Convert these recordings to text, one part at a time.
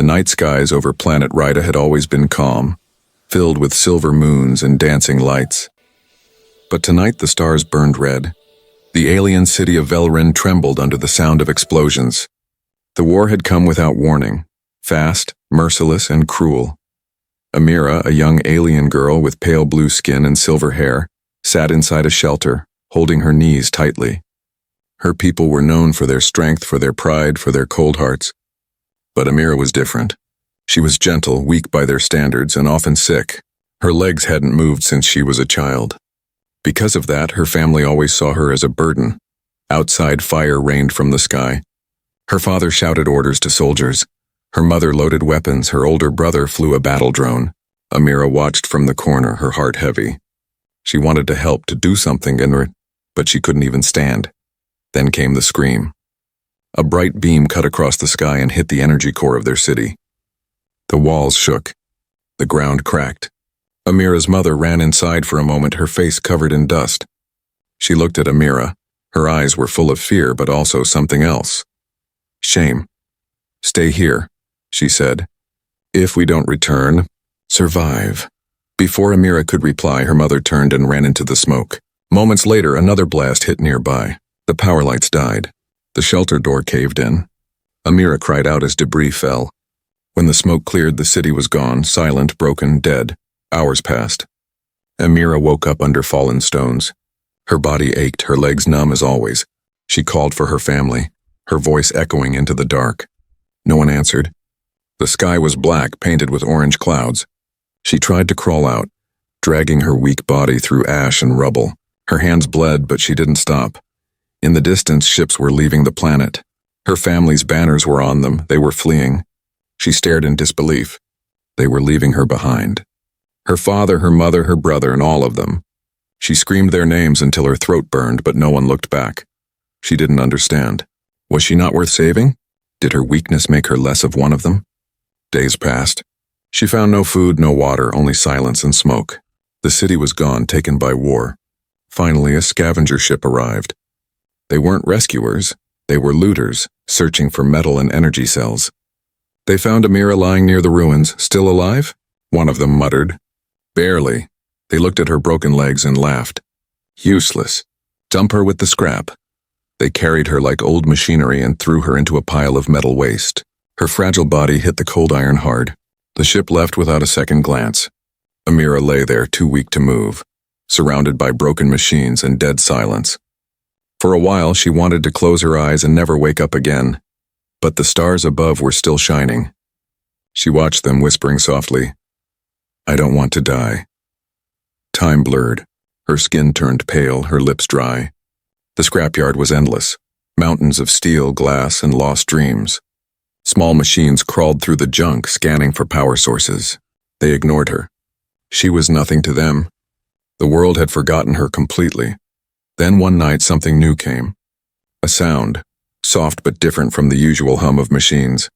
The night skies over planet Rida had always been calm, filled with silver moons and dancing lights. But tonight the stars burned red. The alien city of Velrin trembled under the sound of explosions. The war had come without warning, fast, merciless, and cruel. Amira, a young alien girl with pale blue skin and silver hair, sat inside a shelter, holding her knees tightly. Her people were known for their strength, for their pride, for their cold hearts. But Amira was different. She was gentle, weak by their standards, and often sick. Her legs hadn't moved since she was a child. Because of that, her family always saw her as a burden. Outside, fire rained from the sky. Her father shouted orders to soldiers. Her mother loaded weapons. Her older brother flew a battle drone. Amira watched from the corner, her heart heavy. She wanted to help, to do something, but she couldn't even stand. Then came the scream. A bright beam cut across the sky and hit the energy core of their city. The walls shook. The ground cracked. Amira's mother ran inside for a moment, her face covered in dust. She looked at Amira. Her eyes were full of fear, but also something else. Shame. Stay here, she said. If we don't return, survive. Before Amira could reply, her mother turned and ran into the smoke. Moments later, another blast hit nearby. The power lights died. The shelter door caved in. Amira cried out as debris fell. When the smoke cleared, the city was gone, silent, broken, dead. Hours passed. Amira woke up under fallen stones. Her body ached, her legs numb as always. She called for her family, her voice echoing into the dark. No one answered. The sky was black, painted with orange clouds. She tried to crawl out, dragging her weak body through ash and rubble. Her hands bled, but she didn't stop. In the distance, ships were leaving the planet. Her family's banners were on them. They were fleeing. She stared in disbelief. They were leaving her behind. Her father, her mother, her brother, and all of them. She screamed their names until her throat burned, but no one looked back. She didn't understand. Was she not worth saving? Did her weakness make her less of one of them? Days passed. She found no food, no water, only silence and smoke. The city was gone, taken by war. Finally, a scavenger ship arrived. They weren't rescuers. They were looters, searching for metal and energy cells. They found Amira lying near the ruins. Still alive? One of them muttered. Barely. They looked at her broken legs and laughed. Useless. Dump her with the scrap. They carried her like old machinery and threw her into a pile of metal waste. Her fragile body hit the cold iron hard. The ship left without a second glance. Amira lay there, too weak to move, surrounded by broken machines and dead silence. For a while, she wanted to close her eyes and never wake up again. But the stars above were still shining. She watched them, whispering softly, I don't want to die. Time blurred. Her skin turned pale, her lips dry. The scrapyard was endless. Mountains of steel, glass, and lost dreams. Small machines crawled through the junk, scanning for power sources. They ignored her. She was nothing to them. The world had forgotten her completely. Then one night something new came. A sound, soft but different from the usual hum of machines.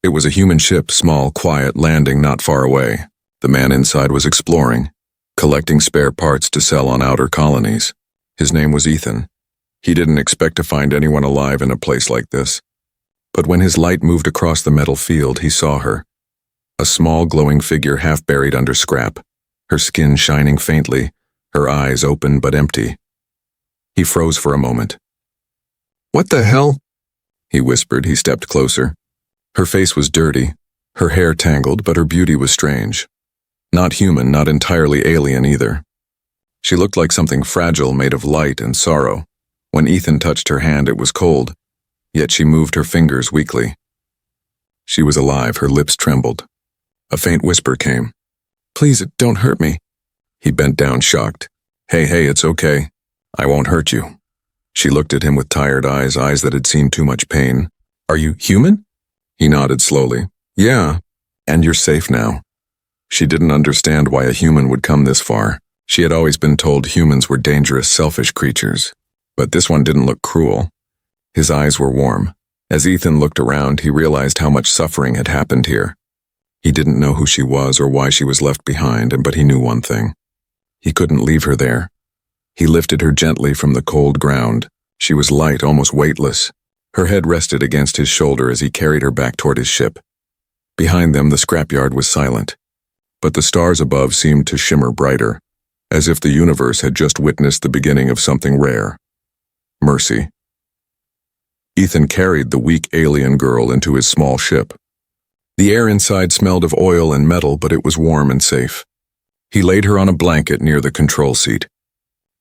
It was a human ship, small, quiet, landing not far away. The man inside was exploring, collecting spare parts to sell on outer colonies. His name was Ethan. He didn't expect to find anyone alive in a place like this. But when his light moved across the metal field, he saw her. A small, glowing figure half buried under scrap, her skin shining faintly, her eyes open but empty. He froze for a moment. What the hell? He whispered. He stepped closer. Her face was dirty, her hair tangled, but her beauty was strange. Not human, not entirely alien either. She looked like something fragile made of light and sorrow. When Ethan touched her hand, it was cold, yet she moved her fingers weakly. She was alive, her lips trembled. A faint whisper came. Please, don't hurt me. He bent down, shocked. Hey, it's okay. I won't hurt you. She looked at him with tired eyes that had seen too much pain. Are you human? He nodded slowly. Yeah, and you're safe now. She didn't understand why a human would come this far. She had always been told humans were dangerous, selfish creatures. But this one didn't look cruel. His eyes were warm. As Ethan looked around, he realized how much suffering had happened here. He didn't know who she was or why she was left behind, but he knew one thing. He couldn't leave her there. He lifted her gently from the cold ground. She was light, almost weightless. Her head rested against his shoulder as he carried her back toward his ship. Behind them, the scrapyard was silent, but the stars above seemed to shimmer brighter, as if the universe had just witnessed the beginning of something rare. Mercy. Ethan carried the weak alien girl into his small ship. The air inside smelled of oil and metal, but it was warm and safe. He laid her on a blanket near the control seat.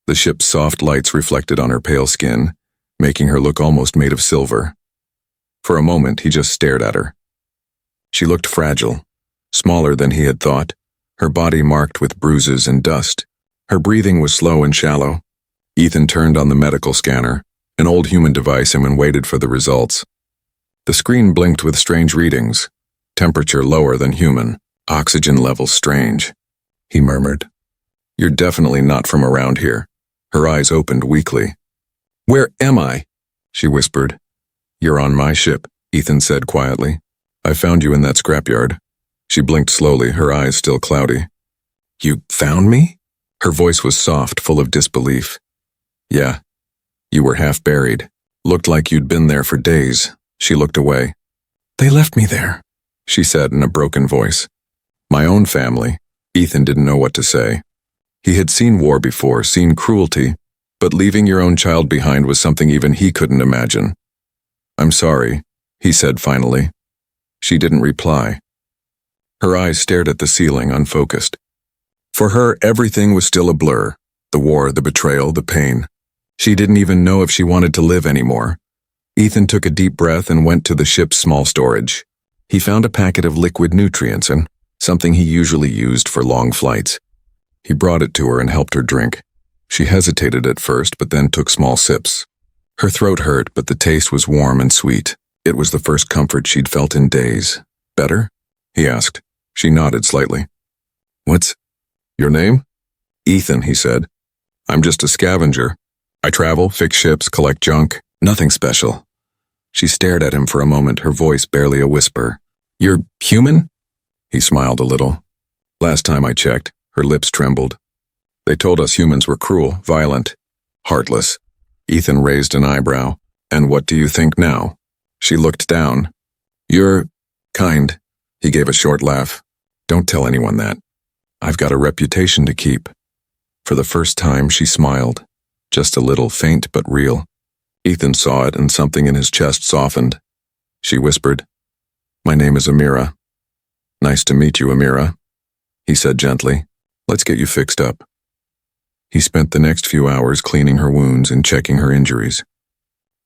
The ship's soft lights reflected on her pale skin, making her look almost made of silver. For a moment, he just stared at her. She looked fragile, smaller than he had thought, her body marked with bruises and dust. Her breathing was slow and shallow. Ethan turned on the medical scanner, an old human device, and waited for the results. The screen blinked with strange readings. Temperature lower than human, oxygen levels strange. He murmured, "You're definitely not from around here." Her eyes opened weakly. "Where am I?" she whispered. "You're on my ship," Ethan said quietly. "I found you in that scrapyard." She blinked slowly, her eyes still cloudy. "You found me?" Her voice was soft, full of disbelief. "Yeah. You were half buried. Looked like you'd been there for days." She looked away. "They left me there," she said in a broken voice. "My own family." Ethan didn't know what to say. He had seen war before, seen cruelty, but leaving your own child behind was something even he couldn't imagine. "I'm sorry," he said finally. She didn't reply. Her eyes stared at the ceiling, unfocused. For her, everything was still a blur. The war, the betrayal, the pain. She didn't even know if she wanted to live anymore. Ethan took a deep breath and went to the ship's small storage. He found a packet of liquid nutrients and something he usually used for long flights. He brought it to her and helped her drink. She hesitated at first, but then took small sips. Her throat hurt, but the taste was warm and sweet. It was the first comfort she'd felt in days. "Better?" he asked. She nodded slightly. "What's your name?" "Ethan," he said. "I'm just a scavenger. I travel, fix ships, collect junk. Nothing special." She stared at him for a moment, her voice barely a whisper. "You're human?" He smiled a little. "Last time I checked." Her lips trembled. "They told us humans were cruel, violent, heartless." Ethan raised an eyebrow. "And what do you think now?" She looked down. "You're kind." He gave a short laugh. "Don't tell anyone that. I've got a reputation to keep." For the first time, she smiled. Just a little, faint but real. Ethan saw it, and something in his chest softened. She whispered, "My name is Amira." "Nice to meet you, Amira," he said gently. "Let's get you fixed up." He spent the next few hours cleaning her wounds and checking her injuries.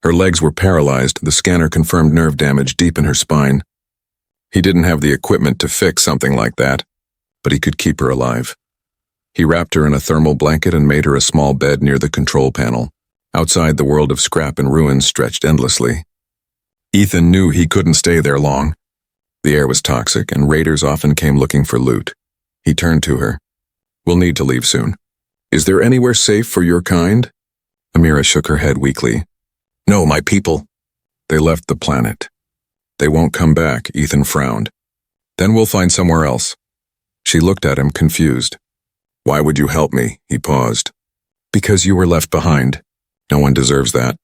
Her legs were paralyzed. The scanner confirmed nerve damage deep in her spine. He didn't have the equipment to fix something like that, but he could keep her alive. He wrapped her in a thermal blanket and made her a small bed near the control panel. Outside, the world of scrap and ruins stretched endlessly. Ethan knew he couldn't stay there long. The air was toxic, and raiders often came looking for loot. He turned to her. "We'll need to leave soon. Is there anywhere safe for your kind?" Amira shook her head weakly. "No, my people. They left the planet. They won't come back," Ethan frowned. "Then we'll find somewhere else." She looked at him, confused. "Why would you help me?" He paused. "Because you were left behind. No one deserves that."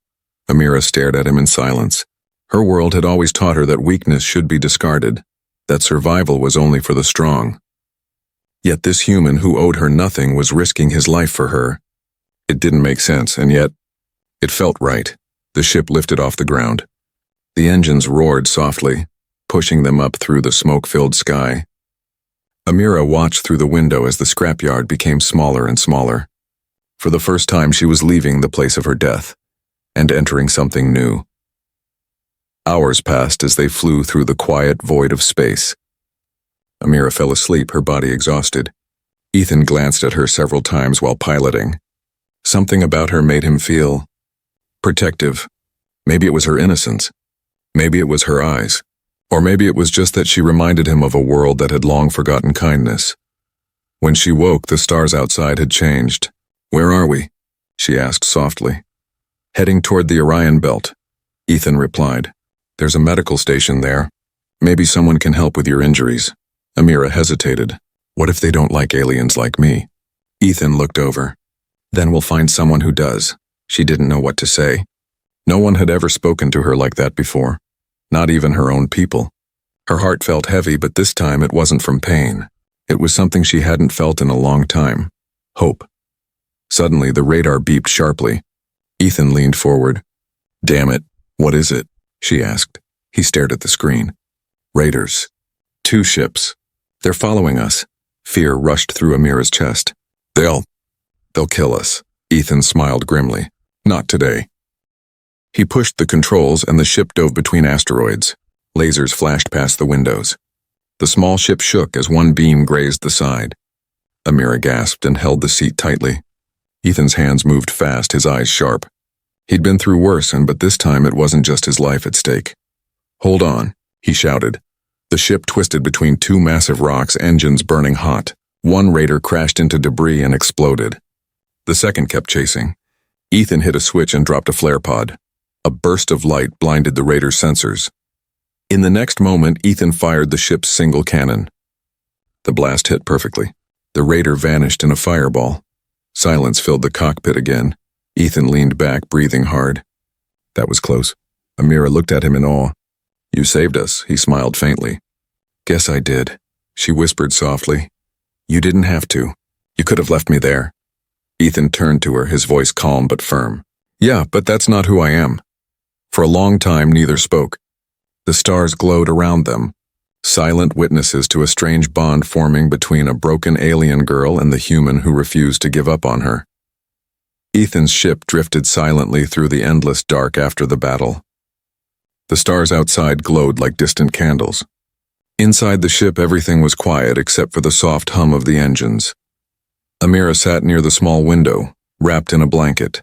Amira stared at him in silence. Her world had always taught her that weakness should be discarded, that survival was only for the strong. Yet this human who owed her nothing was risking his life for her. It didn't make sense, and yet it felt right. The ship lifted off the ground. The engines roared softly, pushing them up through the smoke-filled sky. Amira watched through the window as the scrapyard became smaller and smaller. For the first time, she was leaving the place of her death and entering something new. Hours passed as they flew through the quiet void of space. Amira fell asleep, her body exhausted. Ethan glanced at her several times while piloting. Something about her made him feel protective. Maybe it was her innocence. Maybe it was her eyes. Or maybe it was just that she reminded him of a world that had long forgotten kindness. When she woke, the stars outside had changed. "Where are we?" she asked softly. "Heading toward the Orion Belt," Ethan replied. "There's a medical station there. Maybe someone can help with your injuries." Amira hesitated. "What if they don't like aliens like me?" Ethan looked over. "Then we'll find someone who does." She didn't know what to say. No one had ever spoken to her like that before. Not even her own people. Her heart felt heavy, but this time it wasn't from pain. It was something she hadn't felt in a long time. Hope. Suddenly, the radar beeped sharply. Ethan leaned forward. "Damn it, what is it?" she asked. He stared at the screen. "Raiders. 2 ships. They're following us." Fear rushed through Amira's chest. They'll kill us." Ethan smiled grimly. "Not today." He pushed the controls and the ship dove between asteroids. Lasers flashed past the windows. The small ship shook as one beam grazed the side. Amira gasped and held the seat tightly. Ethan's hands moved fast, his eyes sharp. He'd been through worse, but this time it wasn't just his life at stake. "Hold on," he shouted. The ship twisted between 2 massive rocks, engines burning hot. One raider crashed into debris and exploded. The second kept chasing. Ethan hit a switch and dropped a flare pod. A burst of light blinded the raider's sensors. In the next moment, Ethan fired the ship's single cannon. The blast hit perfectly. The raider vanished in a fireball. Silence filled the cockpit again. Ethan leaned back, breathing hard. That was close. Amira looked at him in awe. "You saved us," he smiled faintly. "Guess I did," she whispered softly. "You didn't have to. You could have left me there." Ethan turned to her, his voice calm but firm. "Yeah, but that's not who I am." For a long time, neither spoke. The stars glowed around them, silent witnesses to a strange bond forming between a broken alien girl and the human who refused to give up on her. Ethan's ship drifted silently through the endless dark after the battle. The stars outside glowed like distant candles. Inside the ship, everything was quiet except for the soft hum of the engines. Amira sat near the small window, wrapped in a blanket.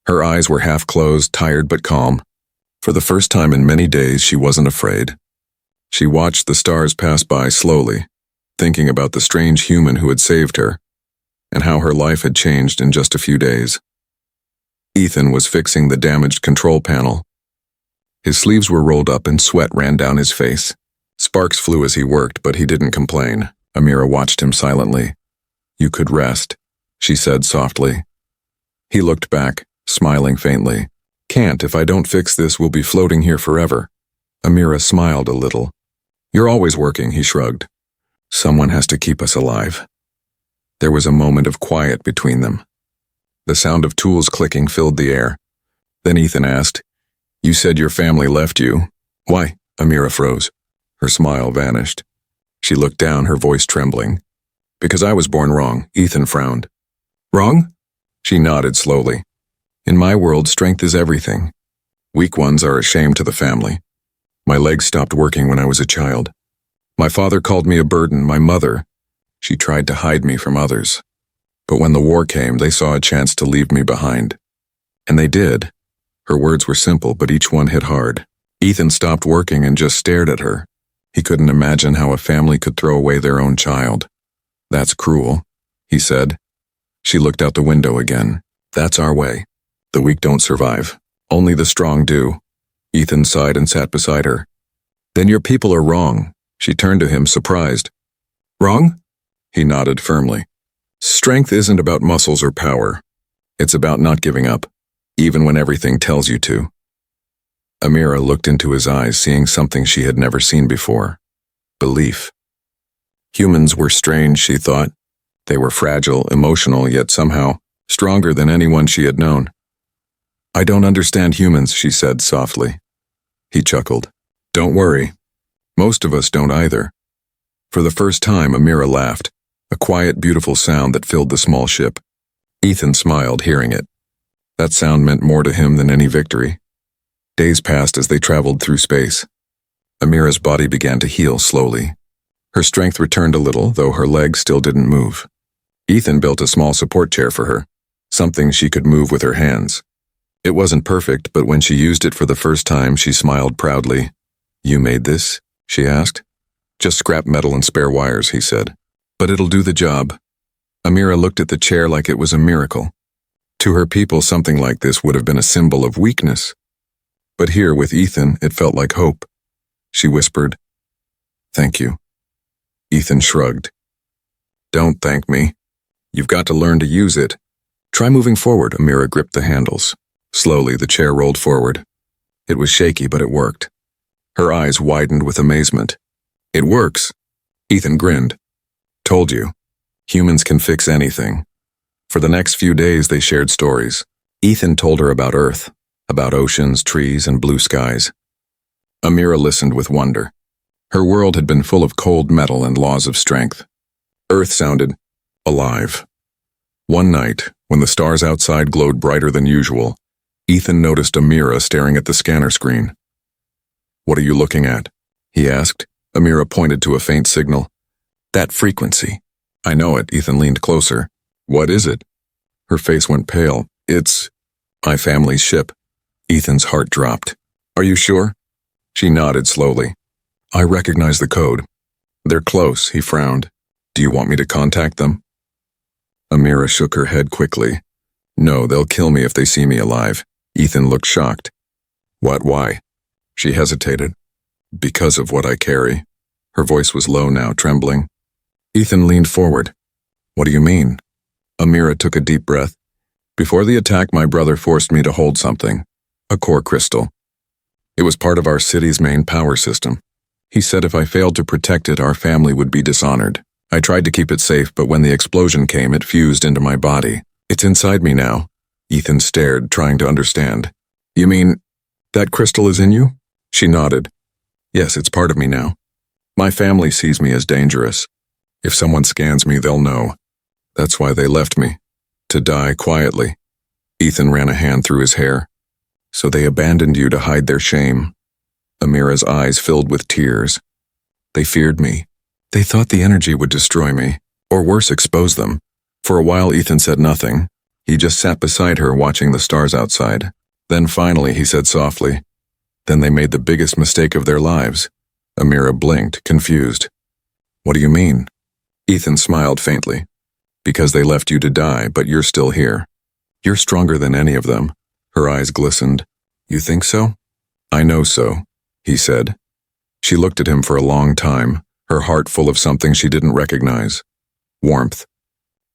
Her eyes were half closed, tired but calm. For the first time in many days, she wasn't afraid. She watched the stars pass by slowly, thinking about the strange human who had saved her, and how her life had changed in just a few days. Ethan was fixing the damaged control panel. His sleeves were rolled up and sweat ran down his face. Sparks flew as he worked, but he didn't complain. Amira watched him silently. "You could rest," she said softly. He looked back, smiling faintly. "Can't. If I don't fix this, we'll be floating here forever." Amira smiled a little. "You're always working," he shrugged. "Someone has to keep us alive." There was a moment of quiet between them. The sound of tools clicking filled the air. Then Ethan asked, "You said your family left you. Why?" Amira froze. Her smile vanished. She looked down, her voice trembling. "Because I was born wrong," Ethan frowned. "Wrong?" She nodded slowly. "In my world, strength is everything. Weak ones are a shame to the family. My legs stopped working when I was a child. My father called me a burden. My mother, she tried to hide me from others. But when the war came, they saw a chance to leave me behind. And they did." Her words were simple, but each one hit hard. Ethan stopped working and just stared at her. He couldn't imagine how a family could throw away their own child. "That's cruel," he said. She looked out the window again. "That's our way. The weak don't survive. Only the strong do." Ethan sighed and sat beside her. "Then your people are wrong." She turned to him, surprised. "Wrong?" He nodded firmly. "Strength isn't about muscles or power. It's about not giving up, even when everything tells you to." Amira looked into his eyes, seeing something she had never seen before. Belief. Humans were strange, she thought. They were fragile, emotional, yet somehow stronger than anyone she had known. "I don't understand humans," she said softly. He chuckled. "Don't worry. Most of us don't either." For the first time, Amira laughed, a quiet, beautiful sound that filled the small ship. Ethan smiled, hearing it. That sound meant more to him than any victory. Days passed as they traveled through space. Amira's body began to heal slowly. Her strength returned a little, though her legs still didn't move. Ethan built a small support chair for her, something she could move with her hands. It wasn't perfect, but when she used it for the first time, she smiled proudly. "You made this?" she asked. "Just scrap metal and spare wires," he said. "But it'll do the job." Amira looked at the chair like it was a miracle. To her people, something like this would have been a symbol of weakness. But here, with Ethan, it felt like hope. She whispered, "Thank you." Ethan shrugged. "Don't thank me. You've got to learn to use it. Try moving forward." Amira gripped the handles. Slowly, the chair rolled forward. It was shaky, but it worked. Her eyes widened with amazement. It works. Ethan grinned. Told you. Humans can fix anything. For the next few days, they shared stories. Ethan told her about Earth, about oceans, trees, and blue skies. Amira listened with wonder. Her world had been full of cold metal and laws of strength. Earth sounded alive. One night, when the stars outside glowed brighter than usual, Ethan noticed Amira staring at the scanner screen. "What are you looking at?" he asked. Amira pointed to a faint signal. "That frequency." "I know it." Ethan leaned closer. "What is it?" Her face went pale. "It's my family's ship." Ethan's heart dropped. "Are you sure?" She nodded slowly. "I recognize the code." "They're close," he frowned. "Do you want me to contact them?" Amira shook her head quickly. "No, they'll kill me if they see me alive." Ethan looked shocked. "What, why?" She hesitated. "Because of what I carry." Her voice was low now, trembling. Ethan leaned forward. "What do you mean?" Amira took a deep breath. "Before the attack, my brother forced me to hold something. A core crystal. It was part of our city's main power system. He said if I failed to protect it, our family would be dishonored. I tried to keep it safe, but when the explosion came, it fused into my body. It's inside me now." Ethan stared, trying to understand. "You mean that crystal is in you?" She nodded. "Yes, it's part of me now. My family sees me as dangerous. If someone scans me, they'll know. That's why they left me. To die quietly." Ethan ran a hand through his hair. "So they abandoned you to hide their shame." Amira's eyes filled with tears. "They feared me. They thought the energy would destroy me, or worse, expose them." For a while, Ethan said nothing. He just sat beside her, watching the stars outside. Then finally, he said softly, "Then they made the biggest mistake of their lives." Amira blinked, confused. "What do you mean?" Ethan smiled faintly. "Because they left you to die, but you're still here. You're stronger than any of them." Her eyes glistened. "You think so?" "I know so," he said. She looked at him for a long time, her heart full of something she didn't recognize. Warmth.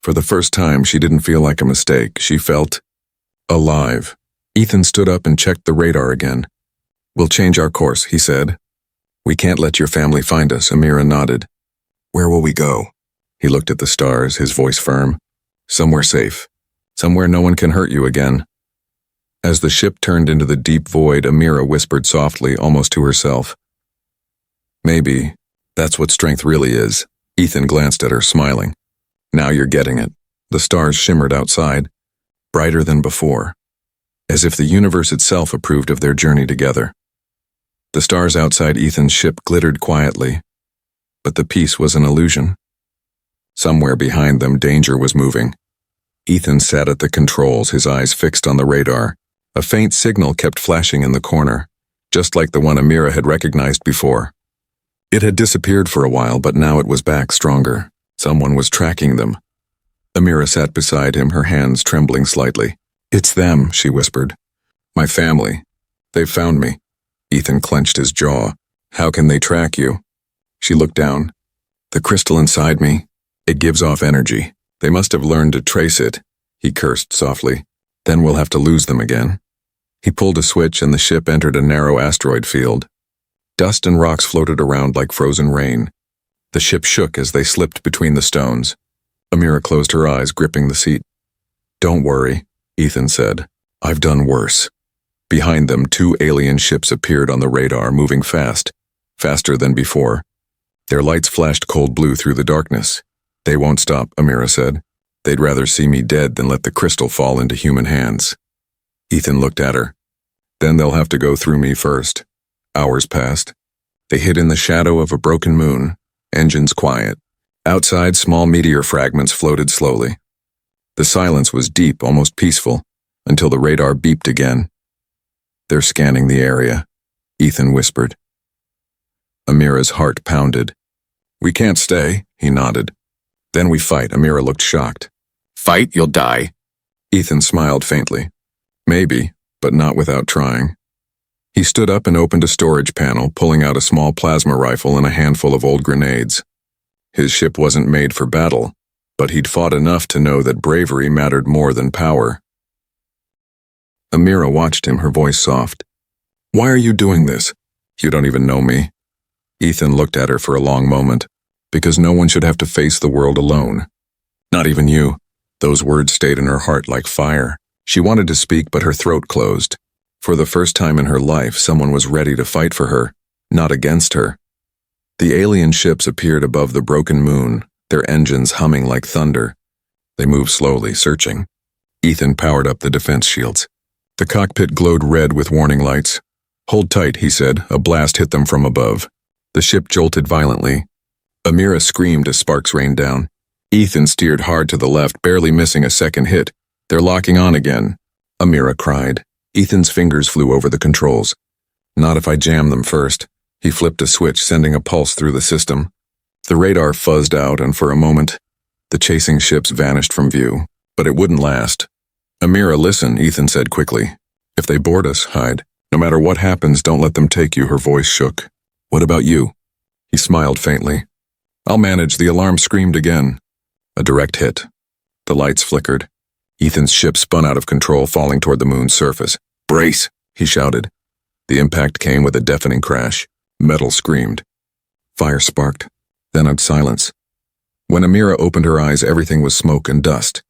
For the first time, she didn't feel like a mistake. She felt alive. Ethan stood up and checked the radar again. "We'll change our course," he said. "We can't let your family find us." Amira nodded. "Where will we go?" He looked at the stars, his voice firm. "Somewhere safe. Somewhere no one can hurt you again." As the ship turned into the deep void, Amira whispered softly, almost to herself. "Maybe that's what strength really is." Ethan glanced at her, smiling. "Now you're getting it." The stars shimmered outside, brighter than before, as if the universe itself approved of their journey together. The stars outside Ethan's ship glittered quietly, but the peace was an illusion. Somewhere behind them, danger was moving. Ethan sat at the controls, his eyes fixed on the radar. A faint signal kept flashing in the corner, just like the one Amira had recognized before. It had disappeared for a while, but now it was back stronger. Someone was tracking them. Amira sat beside him, her hands trembling slightly. "It's them," she whispered. "My family. They've found me." Ethan clenched his jaw. "How can they track you?" She looked down. "The crystal inside me. It gives off energy. They must have learned to trace it." He cursed softly. "Then we'll have to lose them again." He pulled a switch and the ship entered a narrow asteroid field. Dust and rocks floated around like frozen rain. The ship shook as they slipped between the stones. Amira closed her eyes, gripping the seat. "Don't worry," Ethan said. "I've done worse." Behind them, 2 alien ships appeared on the radar, moving fast, faster than before. Their lights flashed cold blue through the darkness. "They won't stop," Amira said. "They'd rather see me dead than let the crystal fall into human hands." Ethan looked at her. "Then they'll have to go through me first." Hours passed. They hid in the shadow of a broken moon, engines quiet. Outside, small meteor fragments floated slowly. The silence was deep, almost peaceful, until the radar beeped again. "They're scanning the area," Ethan whispered. Amira's heart pounded. "We can't stay," he nodded. "Then we fight." Amira looked shocked. "Fight? You'll die." Ethan smiled faintly. "Maybe, but not without trying." He stood up and opened a storage panel, pulling out a small plasma rifle and a handful of old grenades. His ship wasn't made for battle, but he'd fought enough to know that bravery mattered more than power. Amira watched him, her voice soft. "Why are you doing this?" You don't even know me." Ethan looked at her for a long moment, because no one should have to face the world alone. Not even you. Those words stayed in her heart like fire. She wanted to speak, but her throat closed. For the first time in her life, someone was ready to fight for her, not against her. The alien ships appeared above the broken moon, their engines humming like thunder. They moved slowly, searching. Ethan powered up the defense shields. The cockpit glowed red with warning lights. "Hold tight," he said. A blast hit them from above. The ship jolted violently. Amira screamed as sparks rained down. Ethan steered hard to the left, barely missing a second hit. "They're locking on again," Amira cried. Ethan's fingers flew over the controls. "Not if I jam them first." He flipped a switch, sending a pulse through the system. The radar fuzzed out, and for a moment, the chasing ships vanished from view. But it wouldn't last. "Amira, listen," Ethan said quickly. "If they board us, hide. No matter what happens, don't let them take you." Her voice shook. "What about you?" He smiled faintly. "I'll manage." The alarm screamed again. A direct hit. The lights flickered. Ethan's ship spun out of control, falling toward the moon's surface. "Brace!" he shouted. The impact came with a deafening crash. Metal screamed. Fire sparked, then a silence. When Amira opened her eyes, everything was smoke and dust.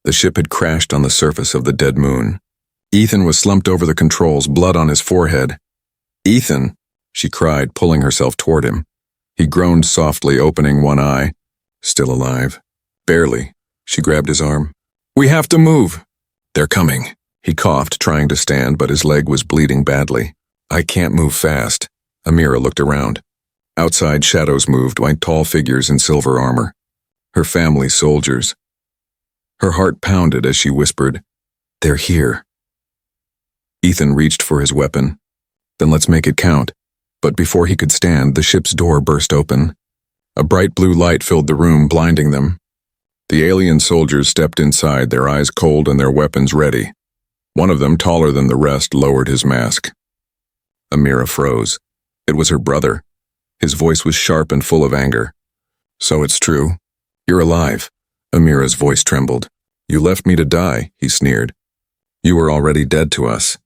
The ship had crashed on the surface of the dead moon. Ethan was slumped over the controls, blood on his forehead. "Ethan!" she cried, pulling herself toward him. He groaned softly, opening one eye. Still alive. Barely. She grabbed his arm. "We have to move." "They're coming." He coughed, trying to stand, but his leg was bleeding badly. "I can't move fast." Amira looked around. Outside, shadows moved, like tall figures in silver armor. Her family, soldiers. Her heart pounded as she whispered, "They're here." Ethan reached for his weapon. "Then let's make it count." But before he could stand, the ship's door burst open. A bright blue light filled the room, blinding them. The alien soldiers stepped inside, their eyes cold and their weapons ready. One of them, taller than the rest, lowered his mask. Amira froze. It was her brother. His voice was sharp and full of anger. "So it's true. You're alive." Amira's voice trembled. "You left me to die," he sneered. "You were already dead to us.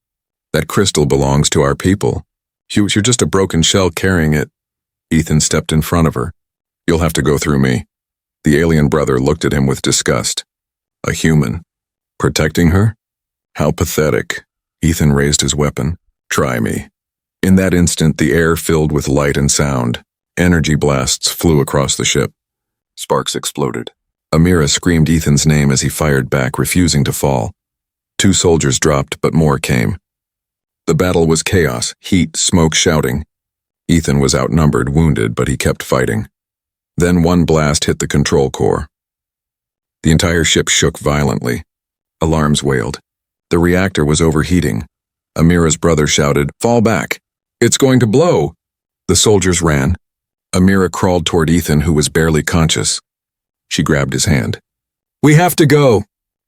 That crystal belongs to our people. You're just a broken shell carrying it." Ethan stepped in front of her. "You'll have to go through me." The alien brother looked at him with disgust. A human. Protecting her? How pathetic. Ethan raised his weapon. "Try me." In that instant, the air filled with light and sound. Energy blasts flew across the ship. Sparks exploded. Amira screamed Ethan's name as he fired back, refusing to fall. 2 soldiers dropped, but more came. The battle was chaos, heat, smoke, shouting. Ethan was outnumbered, wounded, but he kept fighting. Then one blast hit the control core. The entire ship shook violently. Alarms wailed. The reactor was overheating. Amira's brother shouted, "Fall back! It's going to blow!" The soldiers ran. Amira crawled toward Ethan, who was barely conscious. She grabbed his hand. "We have to go!"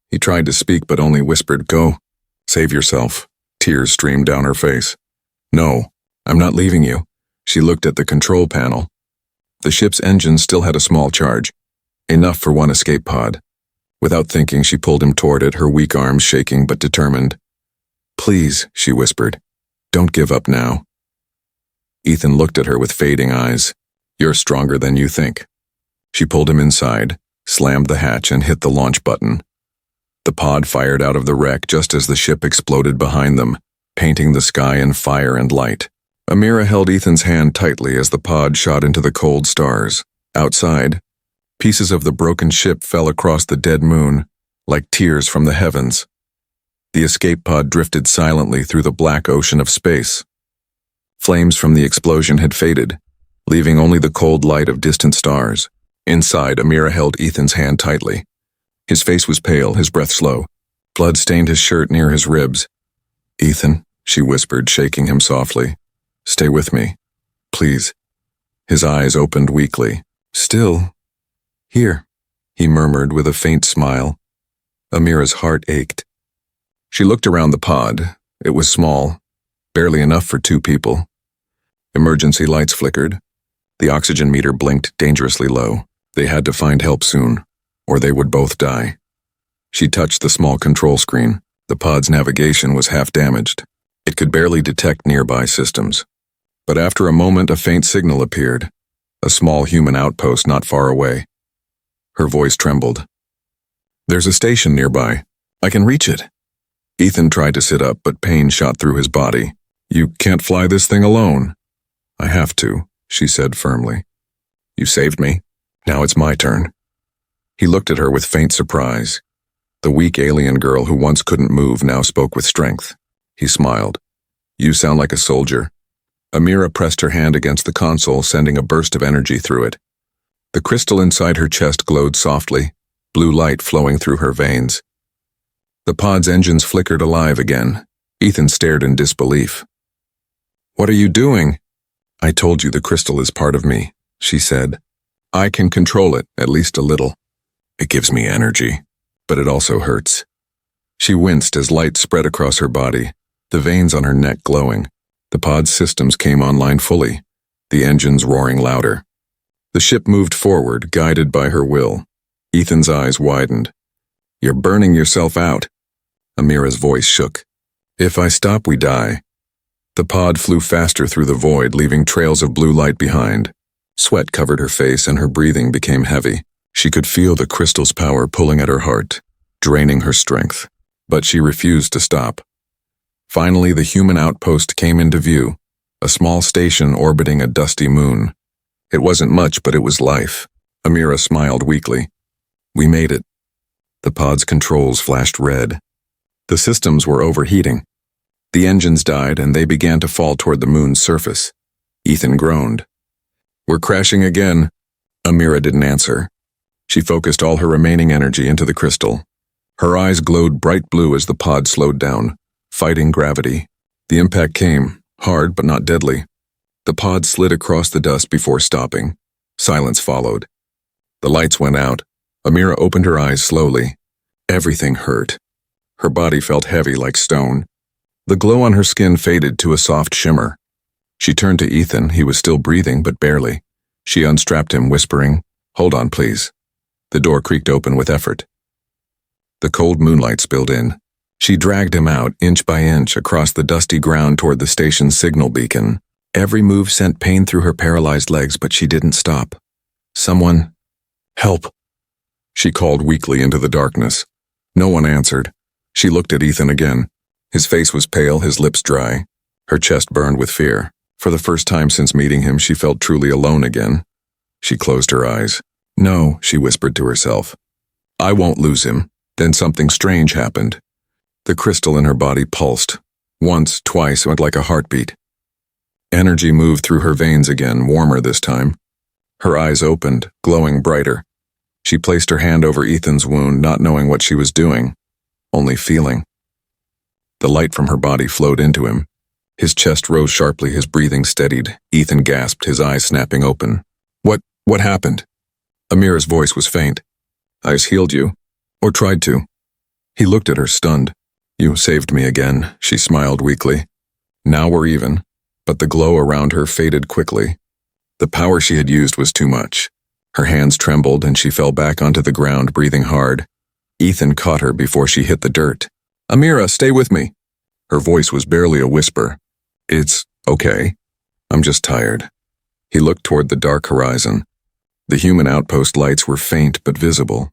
He tried to speak, but only whispered, "Go. Save yourself." Tears streamed down her face. "No, I'm not leaving you." She looked at the control panel. The ship's engine still had a small charge, enough for one escape pod. Without thinking, she pulled him toward it, her weak arms shaking but determined. "Please," she whispered, "don't give up now." Ethan looked at her with fading eyes. "You're stronger than you think." She pulled him inside, slammed the hatch, and hit the launch button. The pod fired out of the wreck just as the ship exploded behind them, painting the sky in fire and light. Amira held Ethan's hand tightly as the pod shot into the cold stars. Outside, pieces of the broken ship fell across the dead moon, like tears from the heavens. The escape pod drifted silently through the black ocean of space. Flames from the explosion had faded, leaving only the cold light of distant stars. Inside, Amira held Ethan's hand tightly. His face was pale, his breath slow. Blood stained his shirt near his ribs. "Ethan," she whispered, shaking him softly. "Stay with me. Please." His eyes opened weakly. "Still here," he murmured with a faint smile. Amira's heart ached. She looked around the pod. It was small, barely enough for 2 people. Emergency lights flickered. The oxygen meter blinked dangerously low. They had to find help soon, or they would both die. She touched the small control screen. The pod's navigation was half damaged. It could barely detect nearby systems. But after a moment, a faint signal appeared, a small human outpost not far away. Her voice trembled. "There's a station nearby. I can reach it." Ethan tried to sit up, but pain shot through his body. "You can't fly this thing alone." "I have to," she said firmly. "You saved me. Now it's my turn." He looked at her with faint surprise. The weak alien girl who once couldn't move now spoke with strength. He smiled. "You sound like a soldier." Amira pressed her hand against the console, sending a burst of energy through it. The crystal inside her chest glowed softly, blue light flowing through her veins. The pod's engines flickered alive again. Ethan stared in disbelief. "What are you doing?" "I told you the crystal is part of me," she said. "I can control it, at least a little. It gives me energy, but it also hurts." She winced as light spread across her body, the veins on her neck glowing. The pod's systems came online fully, the engines roaring louder. The ship moved forward, guided by her will. Ethan's eyes widened. "You're burning yourself out." Amira's voice shook. "If I stop, we die." The pod flew faster through the void, leaving trails of blue light behind. Sweat covered her face and her breathing became heavy. She could feel the crystal's power pulling at her heart, draining her strength. But she refused to stop. Finally, the human outpost came into view, a small station orbiting a dusty moon. It wasn't much, but it was life. Amira smiled weakly. "We made it." The pod's controls flashed red. The systems were overheating. The engines died, and they began to fall toward the moon's surface. Ethan groaned. "We're crashing again." Amira didn't answer. She focused all her remaining energy into the crystal. Her eyes glowed bright blue as the pod slowed down, fighting gravity. The impact came, hard but not deadly. The pod slid across the dust before stopping. Silence followed. The lights went out. Amira opened her eyes slowly. Everything hurt. Her body felt heavy like stone. The glow on her skin faded to a soft shimmer. She turned to Ethan. He was still breathing, but barely. She unstrapped him, whispering, "Hold on, please." The door creaked open with effort. The cold moonlight spilled in. She dragged him out, inch by inch, across the dusty ground toward the station's signal beacon. Every move sent pain through her paralyzed legs, but she didn't stop. "Someone, help!" She called weakly into the darkness. No one answered. She looked at Ethan again. His face was pale, his lips dry. Her chest burned with fear. For the first time since meeting him, she felt truly alone again. She closed her eyes. "No," she whispered to herself. "I won't lose him." Then something strange happened. The crystal in her body pulsed. Once, twice, went like a heartbeat. Energy moved through her veins again, warmer this time. Her eyes opened, glowing brighter. She placed her hand over Ethan's wound, not knowing what she was doing, only feeling. The light from her body flowed into him. His chest rose sharply, his breathing steadied. Ethan gasped, his eyes snapping open. What happened?" Amira's voice was faint. "I healed you. Or tried to." He looked at her, stunned. "You saved me again," she smiled weakly. "Now we're even." But the glow around her faded quickly. The power she had used was too much. Her hands trembled and she fell back onto the ground, breathing hard. Ethan caught her before she hit the dirt. "Amira, stay with me." Her voice was barely a whisper. "It's okay. I'm just tired." He looked toward the dark horizon. The human outpost lights were faint but visible.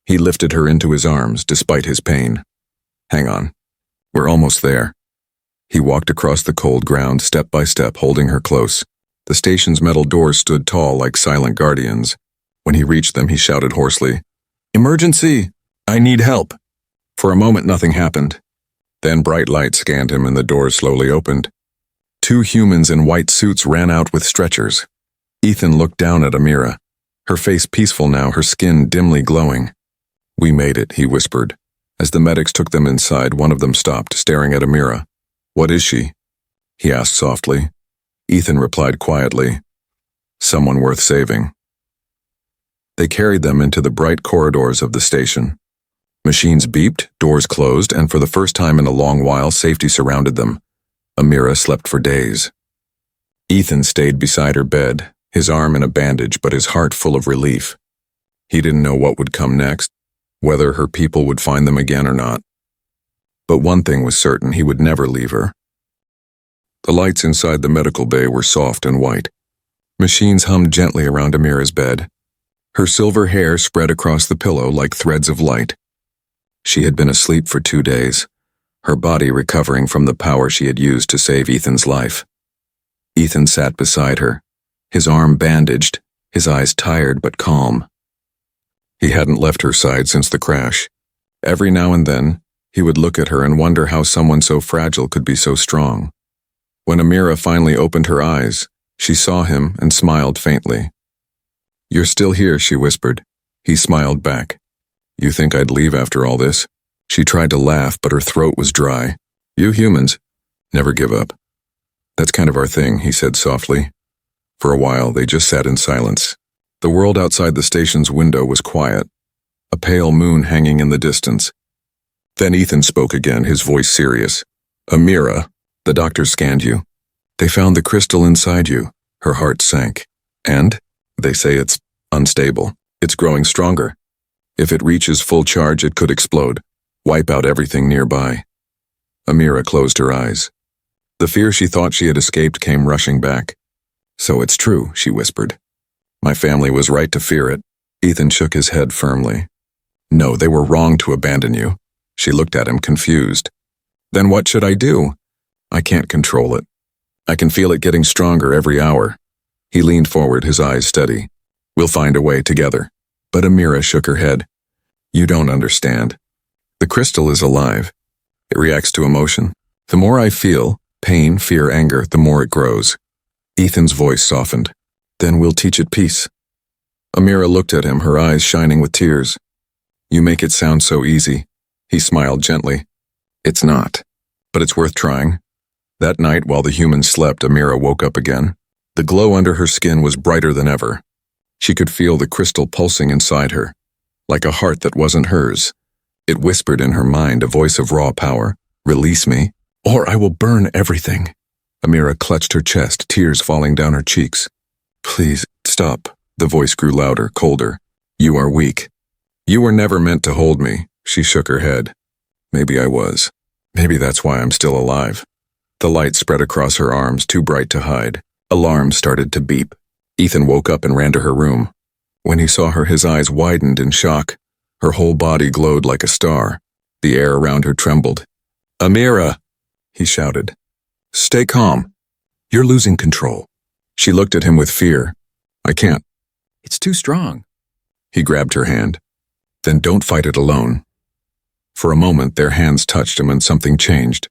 He lifted her into his arms, despite his pain. "Hang on. We're almost there." He walked across the cold ground, step by step, holding her close. The station's metal doors stood tall like silent guardians. When he reached them, he shouted hoarsely, "Emergency! I need help!" For a moment, nothing happened. Then bright light scanned him and the doors slowly opened. Two humans in white suits ran out with stretchers. Ethan looked down at Amira. Her face peaceful now, her skin dimly glowing. "We made it," he whispered. As the medics took them inside, one of them stopped, staring at Amira. "What is she?" he asked softly. Ethan replied quietly, "Someone worth saving." They carried them into the bright corridors of the station. Machines beeped, doors closed, and for the first time in a long while, safety surrounded them. Amira slept for days. Ethan stayed beside her bed, his arm in a bandage but his heart full of relief. He didn't know what would come next, whether her people would find them again or not. But one thing was certain, he would never leave her. The lights inside the medical bay were soft and white. Machines hummed gently around Amira's bed. Her silver hair spread across the pillow like threads of light. She had been asleep for 2 days, her body recovering from the power she had used to save Ethan's life. Ethan sat beside her, his arm bandaged, his eyes tired but calm. He hadn't left her side since the crash. Every now and then, he would look at her and wonder how someone so fragile could be so strong. When Amira finally opened her eyes, she saw him and smiled faintly. "You're still here," she whispered. He smiled back. "You think I'd leave after all this?" She tried to laugh, but her throat was dry. "You humans never give up." "That's kind of our thing," he said softly. For a while, they just sat in silence. The world outside the station's window was quiet, a pale moon hanging in the distance. Then Ethan spoke again, his voice serious. "Amira, the doctors scanned you. They found the crystal inside you." Her heart sank. "And? They say it's unstable. It's growing stronger. If it reaches full charge, it could explode, wipe out everything nearby." Amira closed her eyes. The fear she thought she had escaped came rushing back. "So it's true," she whispered. "My family was right to fear it." Ethan shook his head firmly. "No, they were wrong to abandon you." She looked at him confused. "Then what should I do?" "I can't control it. I can feel it getting stronger every hour." He leaned forward, his eyes steady. "We'll find a way together." But Amira shook her head. "You don't understand. The crystal is alive. It reacts to emotion. The more I feel, pain, fear, anger, the more it grows." Ethan's voice softened. "Then we'll teach it peace." Amira looked at him, her eyes shining with tears. "You make it sound so easy." He smiled gently. "It's not, but it's worth trying." That night, while the humans slept, Amira woke up again. The glow under her skin was brighter than ever. She could feel the crystal pulsing inside her, like a heart that wasn't hers. It whispered in her mind, a voice of raw power, "Release me, or I will burn everything." Amira clutched her chest, tears falling down her cheeks. "Please, stop." The voice grew louder, colder. "You are weak. You were never meant to hold me." She shook her head. "Maybe I was. Maybe that's why I'm still alive." The light spread across her arms, too bright to hide. Alarms started to beep. Ethan woke up and ran to her room. When he saw her, his eyes widened in shock. Her whole body glowed like a star. The air around her trembled. "Amira!" he shouted. "Stay calm. You're losing control." She looked at him with fear. "I can't. It's too strong." He grabbed her hand. "Then don't fight it alone." For a moment, their hands touched him and something changed.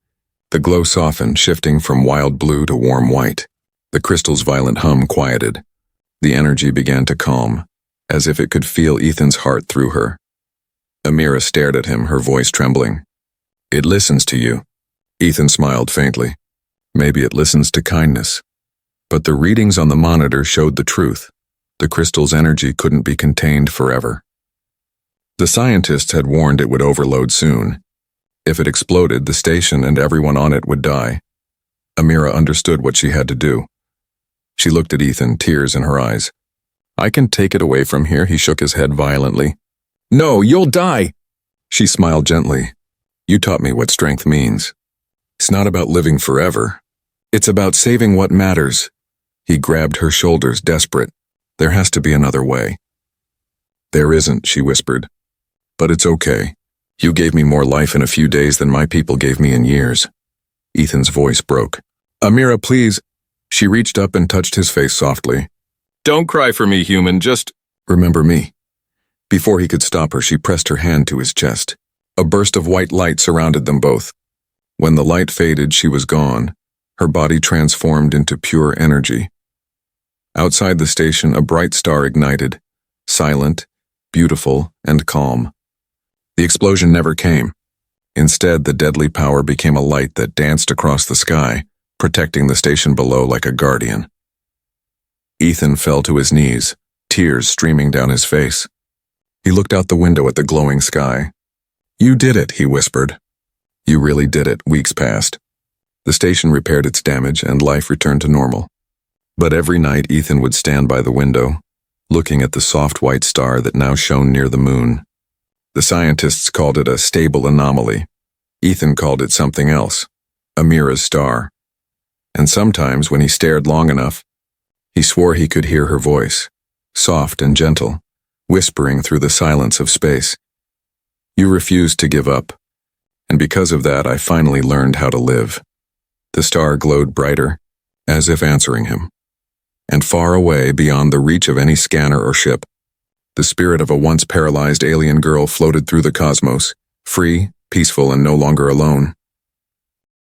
The glow softened, shifting from wild blue to warm white. The crystal's violent hum quieted. The energy began to calm, as if it could feel Ethan's heart through her. Amira stared at him, her voice trembling. "It listens to you." Ethan smiled faintly. "Maybe it listens to kindness." But the readings on the monitor showed the truth. The crystal's energy couldn't be contained forever. The scientists had warned it would overload soon. If it exploded, the station and everyone on it would die. Amira understood what she had to do. She looked at Ethan, tears in her eyes. "I can take it away from here," he shook his head violently. "No, you'll die!" She smiled gently. "You taught me what strength means. It's not about living forever. It's about saving what matters." He grabbed her shoulders, desperate. "There has to be another way." "There isn't," she whispered. "But it's okay. You gave me more life in a few days than my people gave me in years." Ethan's voice broke. "Amira, please." She reached up and touched his face softly. "Don't cry for me, human, just remember me." Before he could stop her, she pressed her hand to his chest. A burst of white light surrounded them both. When the light faded, she was gone, her body transformed into pure energy. Outside the station, a bright star ignited, silent, beautiful, and calm. The explosion never came. Instead, the deadly power became a light that danced across the sky, protecting the station below like a guardian. Ethan fell to his knees, tears streaming down his face. He looked out the window at the glowing sky. "You did it," he whispered. "You really did it." Weeks passed. The station repaired its damage and life returned to normal. But every night Ethan would stand by the window, looking at the soft white star that now shone near the moon. The scientists called it a stable anomaly. Ethan called it something else, Amira's star. And sometimes, when he stared long enough, he swore he could hear her voice, soft and gentle, whispering through the silence of space. You refused to give up, and because of that I finally learned how to live. The star glowed brighter, as if answering him. And far away, beyond the reach of any scanner or ship, the spirit of a once paralyzed alien girl floated through the cosmos, free, peaceful, and no longer alone.